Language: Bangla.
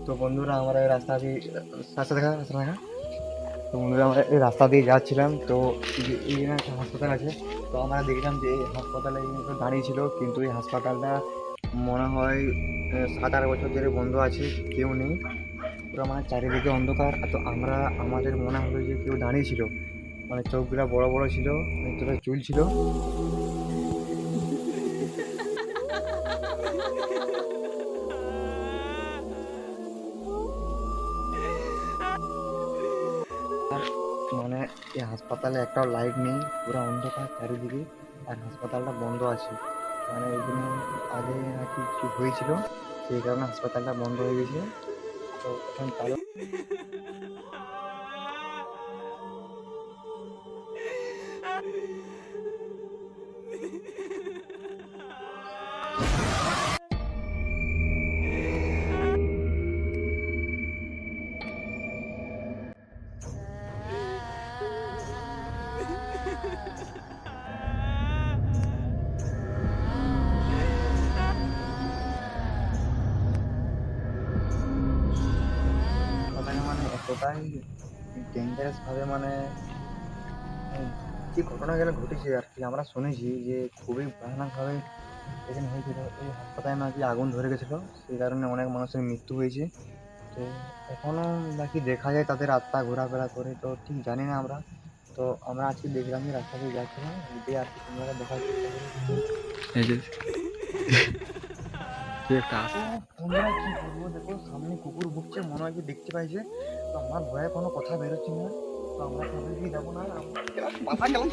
তো বন্ধুরা আমরা এই রাস্তা দিয়ে রাস্তা দেখা তো বন্ধুরা আমরা এই রাস্তা দিয়ে যাচ্ছিলাম। তো এই যে একটা হাসপাতাল আছে, তো আমরা দেখলাম যে এই হাসপাতালে কিন্তু দাঁড়িয়ে ছিল, কিন্তু এই হাসপাতালটা মনে হয় 7-8 বছর ধরে বন্ধ আছে, কেউ নেই, পুরো মানে চারিদিকে অন্ধকার। তো আমাদের মনে হলো যে কেউ দাঁড়িয়ে ছিল, মানে চোখগুলো বড় বড় ছিল, তোরা চুল ছিল। আর মানে এই হাসপাতালে একটাও লাইট নেই, পুরো অন্ধকার চারিদিকে, আর হাসপাতালটা বন্ধ আছে। মানে এখানে আগে নাকি কিছু হয়েছিল, সেই কারণে হাসপাতালটা বন্ধ হয়ে গেছে। তো এখন চালু। হাসপাতালে মানে এতটাই ডেঞ্জারাস ভাবে মানে যে ঘটনাগুলো ঘটেছে আর কি, আমরা শুনেছি যে খুবই ভয়ানকভাবে এখানে হয়েছিল। এই হাসপাতালে নাকি আগুন ধরে গেছিলো, সেই কারণে অনেক মানুষের মৃত্যু হয়েছে। তো এখনও নাকি দেখা যায় তাদের আত্মা ঘোরাফেরা করে, তো ঠিক জানি না আমরা। তো আমরা আজকে দেখলাম যে রাস্তা দিয়ে যাচ্ছিলাম, দিয়ে আর কি তোমরা দেখার চেষ্টা করেছি। এই যে কি একটা তো তোমরা কি করবো, দেখো সামনে কুকুর ভুগছে, মনে হয় কি দেখতে পাইছে। তো আমার ভয়ে কোনো কথা বেরোচ্ছে না, তো আমরা সামনে দিয়ে যাবো না। মাথা গেলাম